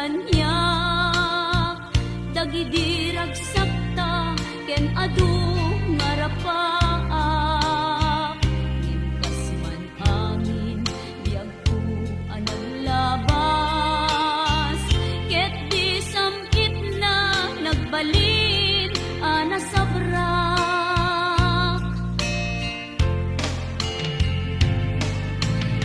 kanya dagidi ragsakta ken adu ngarapaak imkas man angin biag ko naglabas ket di samkit na nagbalin ana sabrak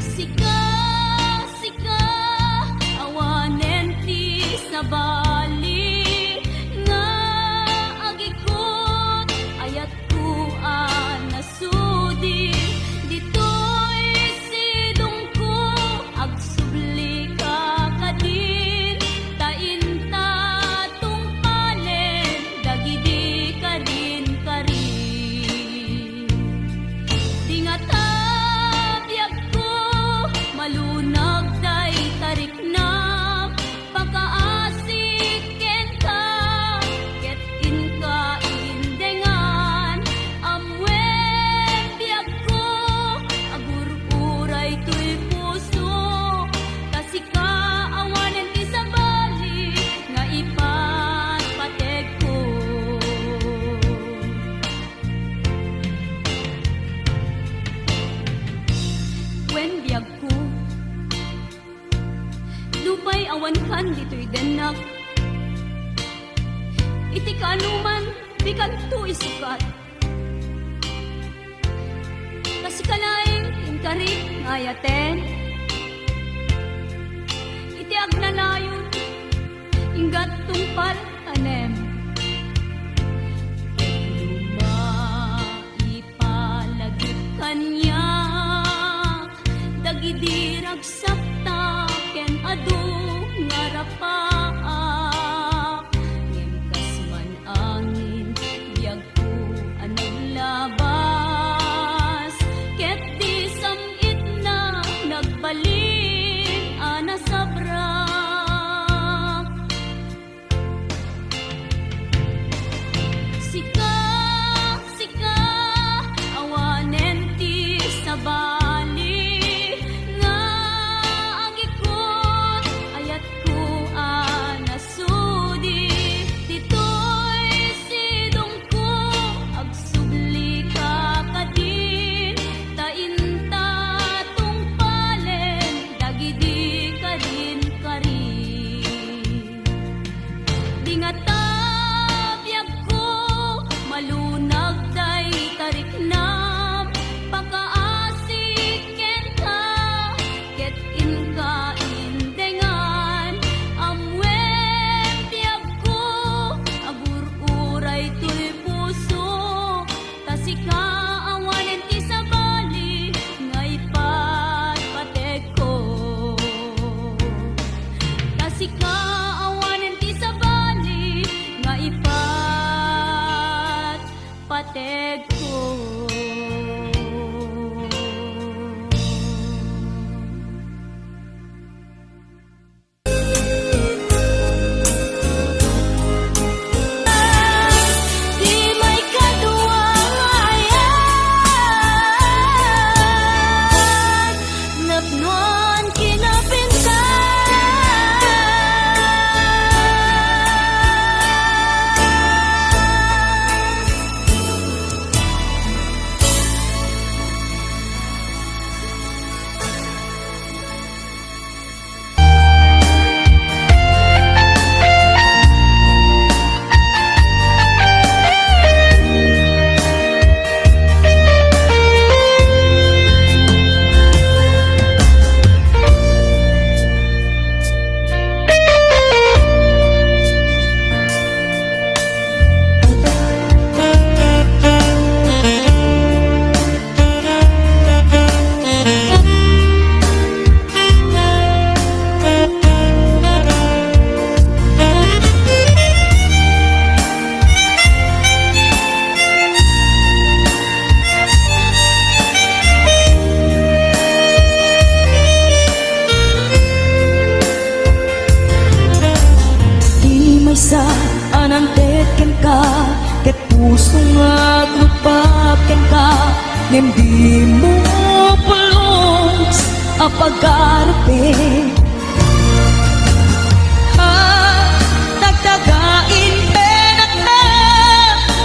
sika sika awanen ti sabali nga agikot ayat ko nasudi ditoy sidong ko agsubli ka kadin tainta tungpalen dagidi kadin karin dingata biag ko malunag day tarik na pagkaasik ken ka ket inka indengan amwen biag ko agur-uray to'y puso kasika awanen ti sabali nga ipatpateg ko wen biag ko lupay awan kan dito'y denak iti kaanuman bikan to isukat kasi kalaing inkarit ngayaten iti agnanayon inggat tungpal tanem maipalagip kanya dagidi ragsakta ken adu ngarapaak ngimkas man angin biag ko naglabas ket di samit na nagbalin ana sabrak sika sika awanen ti sabali nga agikot ayat ko nasudi ditoy sidong ko agsubli ka kadin tainta tungpalen dagidi kadin karin dingata biag ko malunag day tarik nam pagkaasik ken ka ket inka indengan amwen biag ko agur-uray to'y puso kasika awanen ti sabali nga ipatpateg ko kasika awanen ti sabali nga ipatpateg ko di may kaduwayan napnon Hindi mo pulos ang pag-arapi. inpenak na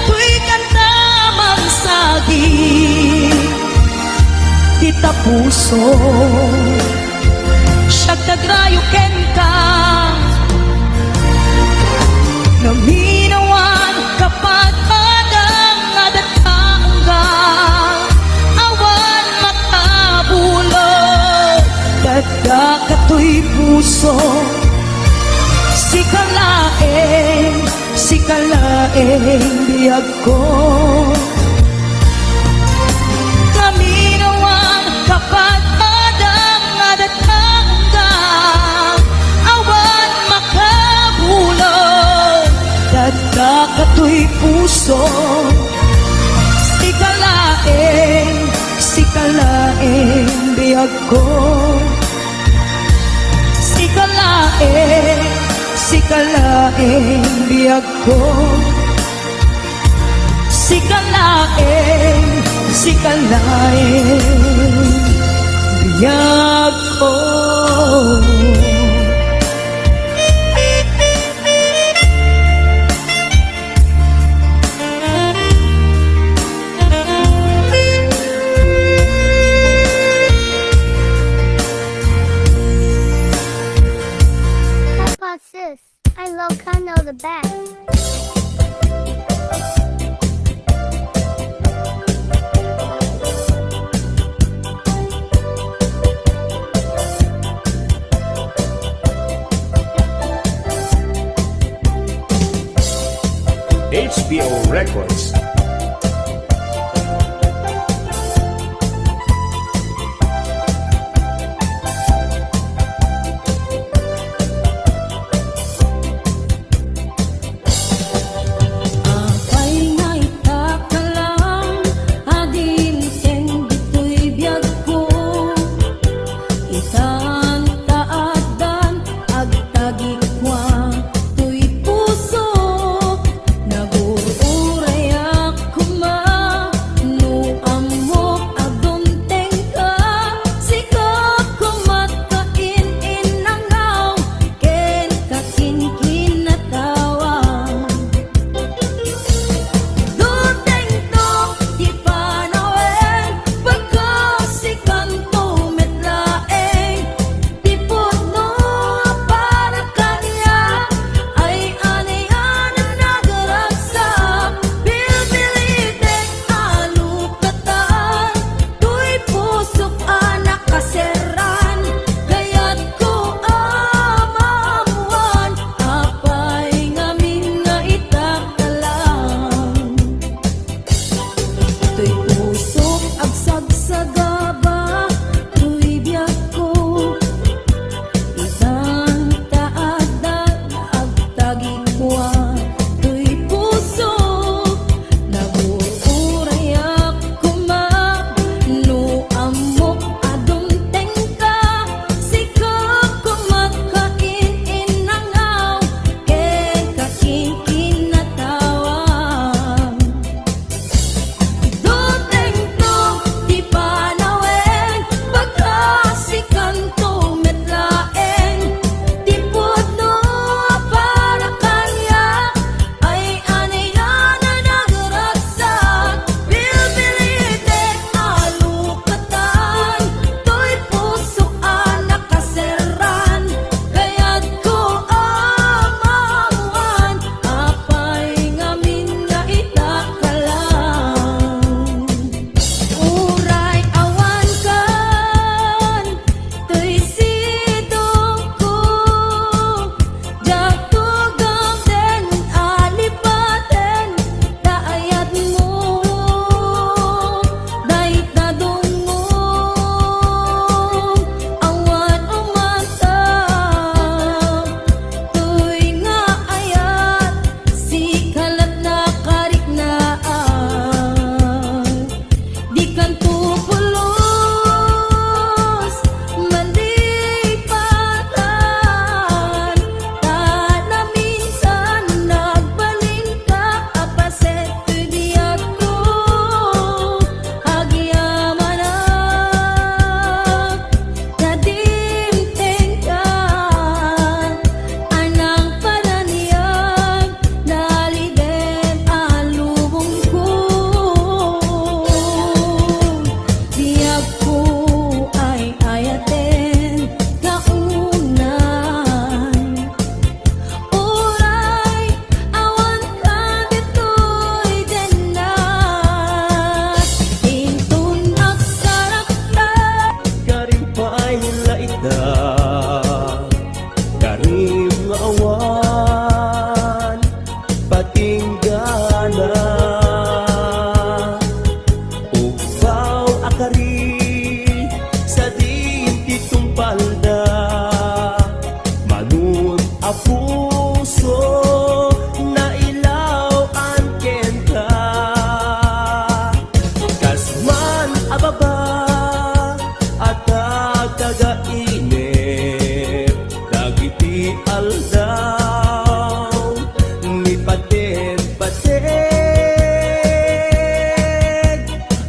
tuy kanta magsagi Tita puso Siyag tagrayo ken ka Naminawan kapag padang nadatangga Awan makabulog Dada kato'y puso Si kalaeng biyag ko Naminawan kapag padang nadatangga Awan makabulog Dada kato'y puso Si kalaeng biyag ko Si kalaeng biyag ko Si kalaeng biyag ko Papa sis, I love Kano the best. HBO Records. Apay nga itakalang adin ken dito'y biyag ko Itan taadan agtagikwa to'y puso Naguuray ita karim nga awan patinggana ugbaw akari sa diintitong palda manun a puso na ilaw ang kenta kasman ababa at kagainip dagiti aldaw ni paten-paten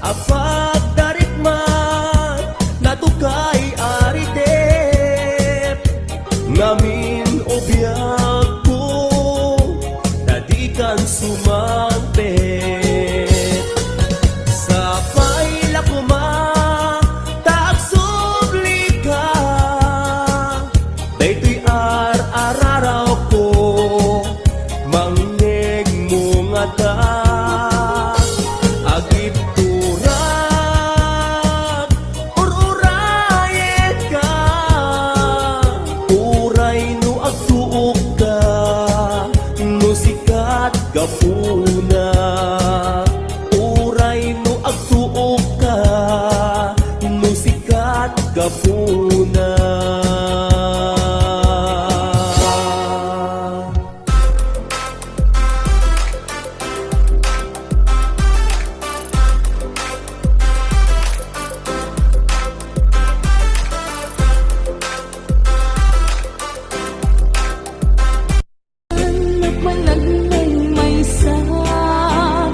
apag darikman natukay aritep ngamin obyak ko dadikan sumampet sa paila kuma taag subli ka daytoy ar-araraw ko mangnig mo nga ta agip turak ururayet ka uray no agtuok ka no sikat gapuna uray no agtuok ka no sikat gapuna Nagmalagnay may sak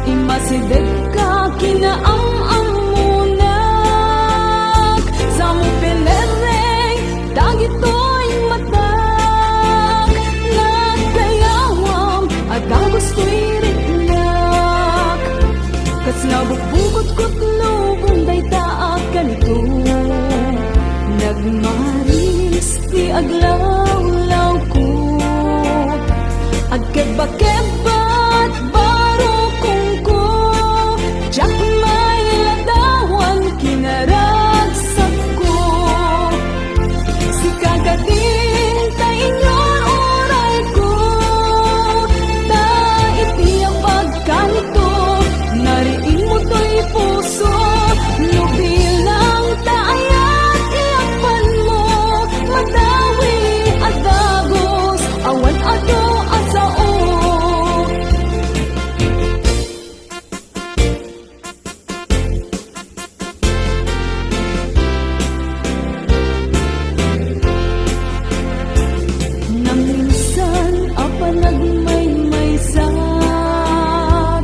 Imasideg ka kinaang-amunak Sa mong pilereng dagito'y matak Nagkayawam at gusto'y ritnak Kas nabukbukot-kot lubong day taak ganito Nagmaris ti aglaw-law ko Agkeba-kebat baro kong ko Jack may ladawan kinaragsak ko Si kagadin ta inyon oray ko Ta iti ang pagkanito Nariin mo to'y puso Lubilang taayat iyapan mo Madawi at dagos Awan ato at sao Nang minsan apa nagmaymaysak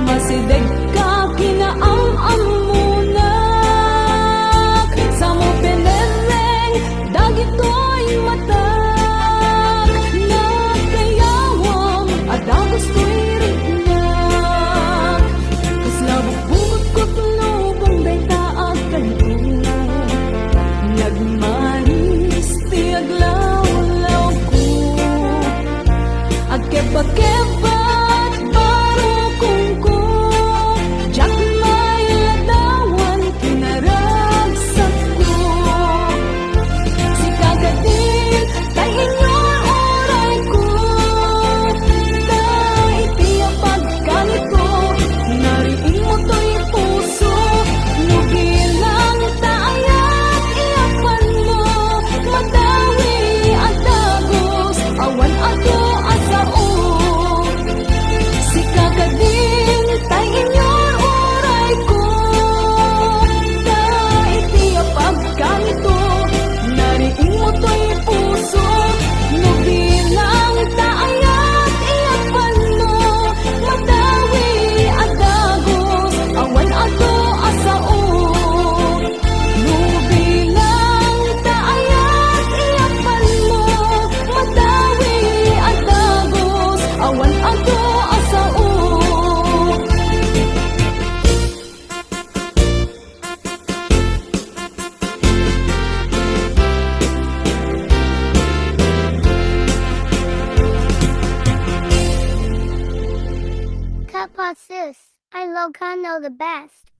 Masideg ka kinaang-amunak Sa mo pinereng dagito'y matak Nagkayawam at gusto'y ritnak Kas labok-bukot ko lubong day taag ganito Nagmanis ti aglaw-law ko Agkeba-kebat baro kong ko Jack may ladawan kinaragsak ko Si kagadin tay inyon oray ko Ta iti ang pagkanito Nariin mo to'y puso Nugilang taayat iyapan mo Madawi at dagos Awan ato at sao Si kagadin tay inyon oray ko Ta iti ang pagkanito Nariin mo to'y puso Nugilang taayat iyapan mo Madawi at dagos Awan ato at sao Nubilang taayat iyapan mo Madawi at dagos Awan ato at sao Cut Sus. I Locano the best.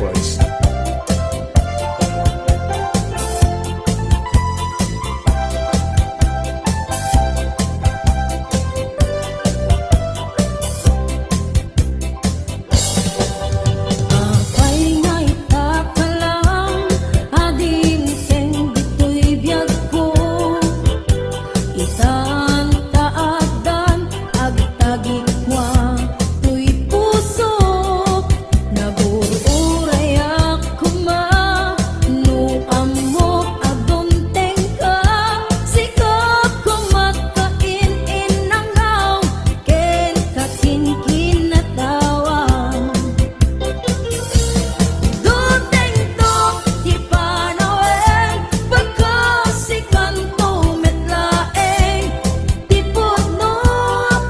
Records. Apay ngay takalang adin keng dito'y biyag ko Itan taadan agtagikwa to'y puso Nagururay ako no amok adunteng ka Sikap ko makain-inangaw ken kakin-kinatawang Duteng to, di panaweng, pagkasikan to metlaeng Tipod no,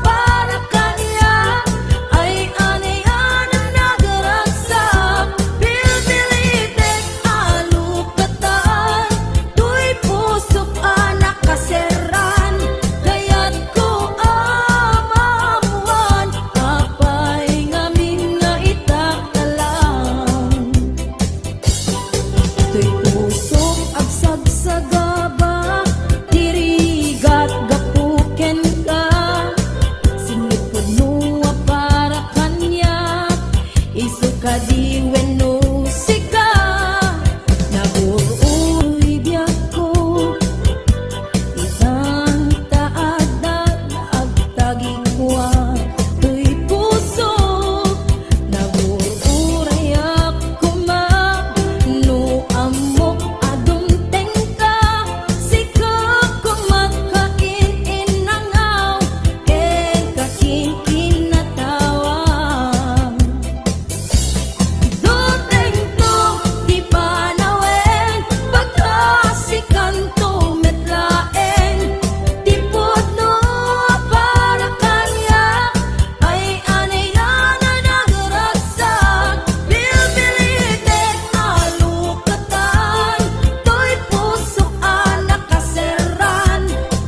para kanya, ay anayan ang nagaragsak Pilpilitek alukatan, tuy pusok anak kaseran Kaya't ko amamuan, apay ngamin nga itakalang To'y pusok agsagsagaba Tirigat gapuken ka Sinipod nuwa para kanya Isuka di weno sika Naguruy biyak ko Isang taadan agtagikwa To'y puso Nagururay ako no amok adunteng ka Sikap ko makain-inangaw ken kakin-kinatawang Duteng to, di panaweng, pagkasikan to metlaeng Tipod no, para kanya, ay anayan na nagaragsak Pilpilitek alukatan, to'y puso anak kaseran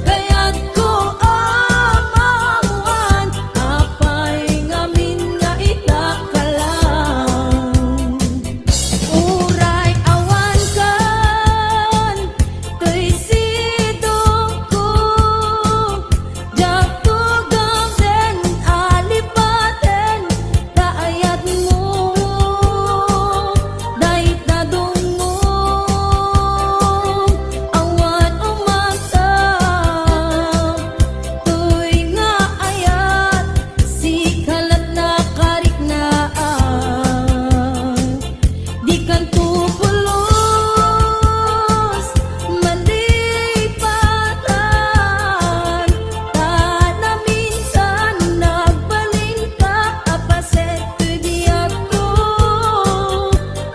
Kaya't ko amamuan, apay ngamin nga itakalang Uray awan kan, to'y sidong ko Jatugang den alipaten, kaayat mo Dahit nadungong, awan umata To'y nga ayat, si kalat na kariknaan Di kan tupulos, malipatan Tana minsan nagbalin ka, apaset to'y biyag ko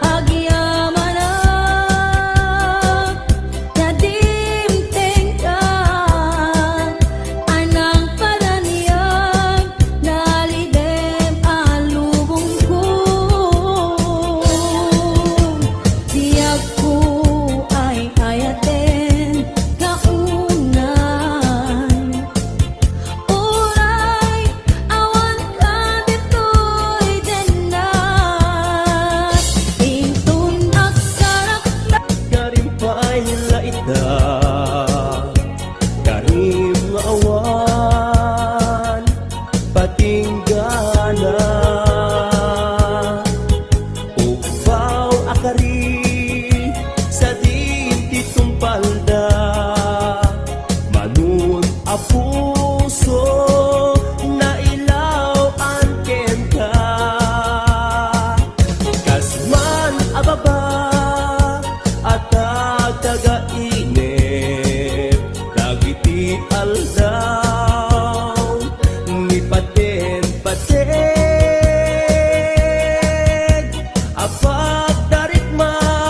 Agyaman nadimteng ka Anang paraniyag, nalidem alubong ko Biyag ko ay ayaten kaunan Uray awan ka dito'y denat Intun agsarak Karimpay laita Karim nga awan Patinggana Ugbaw akari Sa dititong palda Manun a puso Na ilaw ang kenta Kasman ababa at tagainip Dagiti aldaw ni paten-paten Apag darit man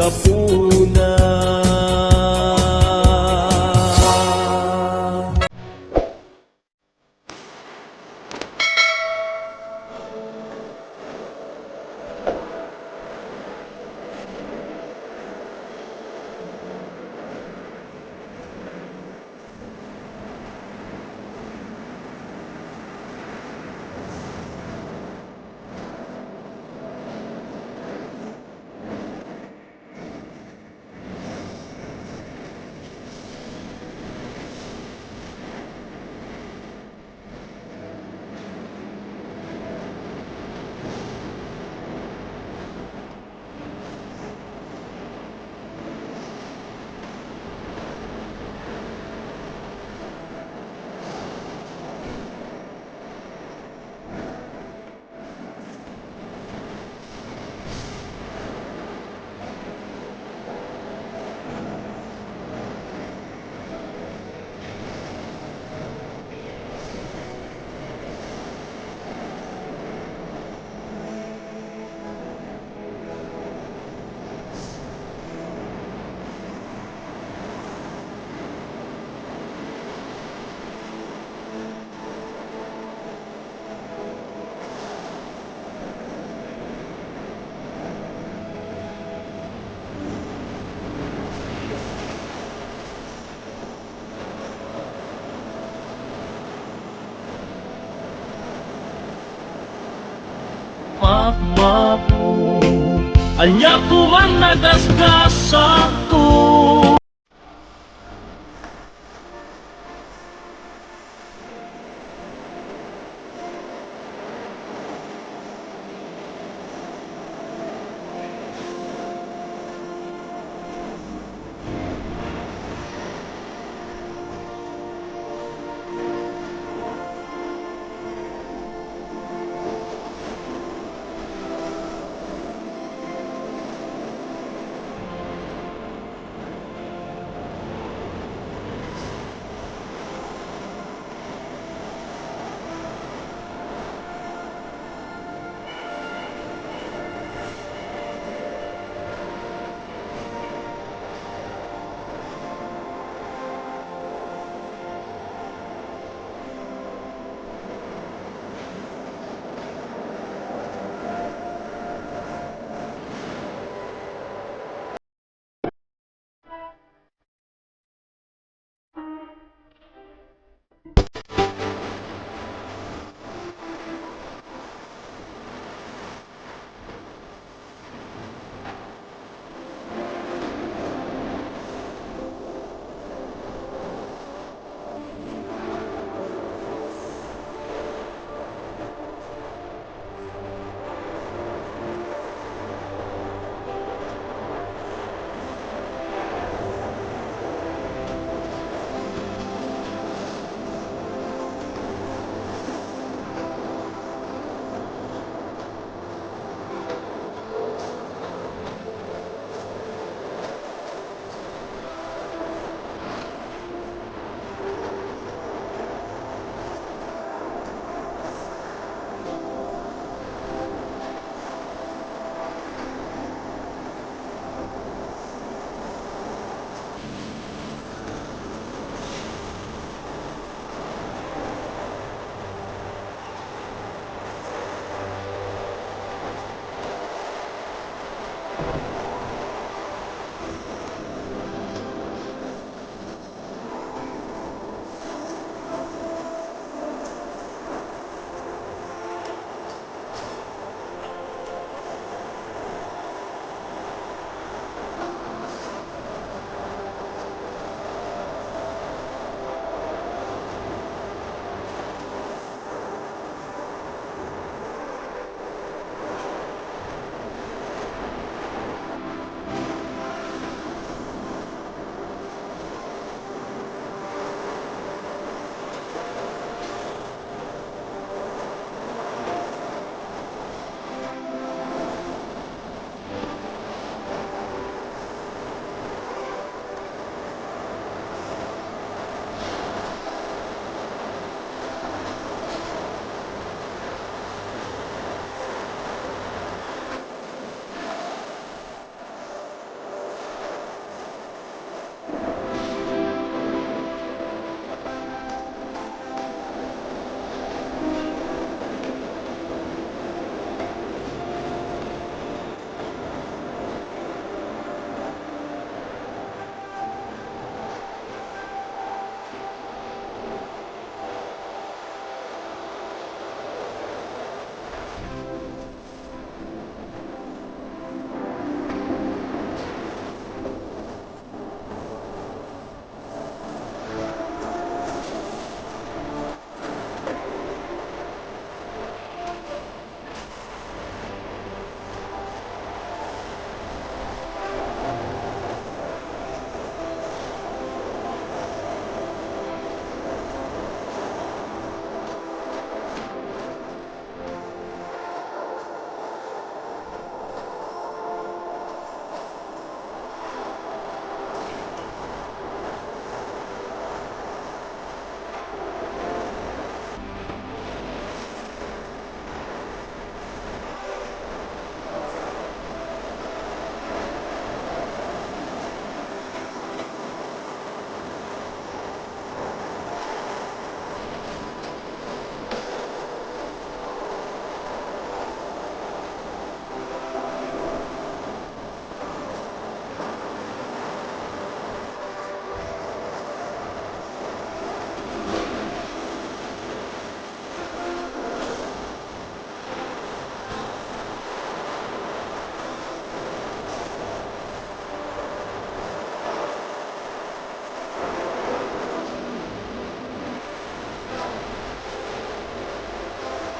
kapuna. Mapu Anya ku man nagasgas ako.